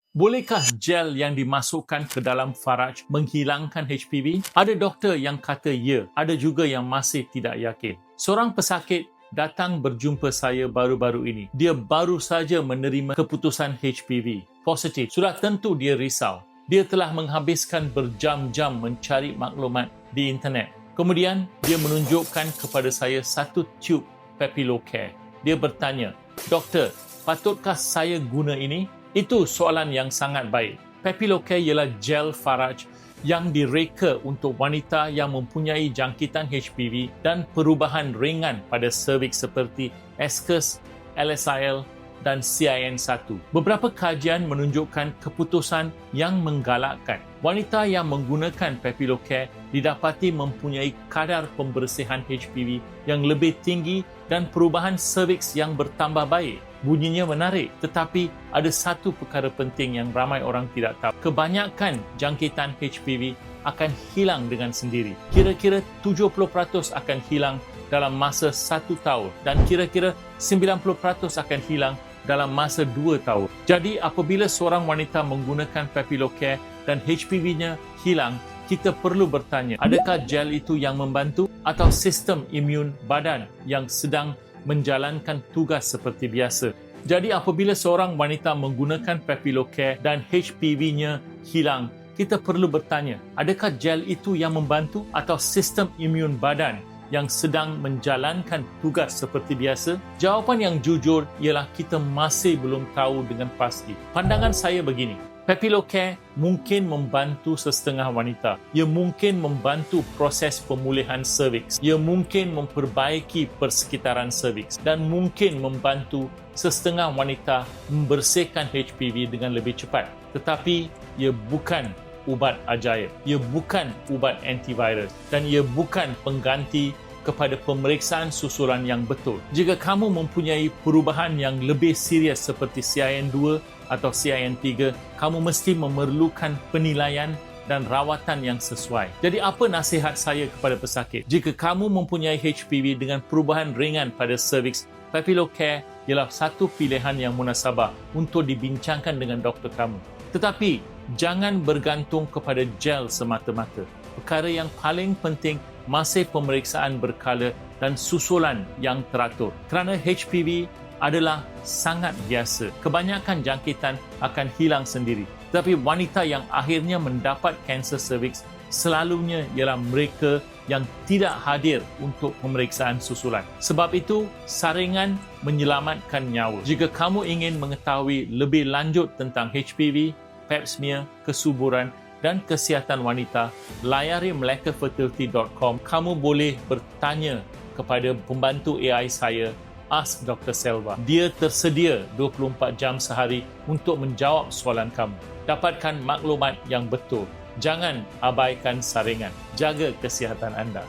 Bolehkah gel yang dimasukkan ke dalam faraj menghilangkan HPV? Ada doktor yang kata ya, ada juga yang masih tidak yakin. Seorang pesakit datang berjumpa saya baru-baru ini. Dia baru saja menerima keputusan HPV positif. Sudah tentu dia risau. Dia telah menghabiskan berjam-jam mencari maklumat di internet. Kemudian, dia menunjukkan kepada saya satu tube Papillocare. Dia bertanya, "Doktor, patutkah saya guna ini?" Itu soalan yang sangat baik. Papillocare ialah gel faraj yang direka untuk wanita yang mempunyai jangkitan HPV dan perubahan ringan pada cervix seperti SCUS, LSIL dan CIN1. Beberapa kajian menunjukkan keputusan yang menggalakkan. Wanita yang menggunakan Papillocare didapati mempunyai kadar pembersihan HPV yang lebih tinggi dan perubahan cervix yang bertambah baik. Bunyinya menarik, tetapi ada satu perkara penting yang ramai orang tidak tahu. Kebanyakan jangkitan HPV akan hilang dengan sendiri. Kira-kira 70% akan hilang dalam masa 1 tahun dan kira-kira 90% akan hilang dalam masa 2 tahun. Jadi apabila seorang wanita menggunakan Papillocare dan HPV-nya hilang, kita perlu bertanya, adakah gel itu yang membantu atau sistem imun badan yang sedang menjalankan tugas seperti biasa. Jadi apabila seorang wanita menggunakan Papillocare dan HPV-nya hilang, kita perlu bertanya, adakah gel itu yang membantu atau sistem imun badan yang sedang menjalankan tugas seperti biasa? Jawapan yang jujur ialah kita masih belum tahu dengan pasti. Pandangan saya begini, Papillocare mungkin membantu setengah wanita. Ia mungkin membantu proses pemulihan cervix. Ia mungkin memperbaiki persekitaran cervix dan mungkin membantu setengah wanita membersihkan HPV dengan lebih cepat. Tetapi ia bukan ubat ajaib. Ia bukan ubat antivirus dan ia bukan pengganti kepada pemeriksaan susulan yang betul. Jika kamu mempunyai perubahan yang lebih serius seperti CIN2 atau CIN3, kamu mesti memerlukan penilaian dan rawatan yang sesuai. Jadi apa nasihat saya kepada pesakit? Jika kamu mempunyai HPV dengan perubahan ringan pada cervix, Papillocare ialah satu pilihan yang munasabah untuk dibincangkan dengan doktor kamu. Tetapi jangan bergantung kepada gel semata-mata. Perkara yang paling penting masih pemeriksaan berkala dan susulan yang teratur. Kerana HPV adalah sangat biasa. Kebanyakan jangkitan akan hilang sendiri. Tetapi wanita yang akhirnya mendapat kanser cervix selalunya ialah mereka yang tidak hadir untuk pemeriksaan susulan. Sebab itu, saringan menyelamatkan nyawa. Jika kamu ingin mengetahui lebih lanjut tentang HPV, pap smear, kesuburan dan kesihatan wanita, layari melekafertility.com. Kamu boleh bertanya kepada pembantu AI saya, Ask Dr. Selva. Dia tersedia 24 jam sehari untuk menjawab soalan kamu. Dapatkan maklumat yang betul. Jangan abaikan saringan. Jaga kesihatan anda.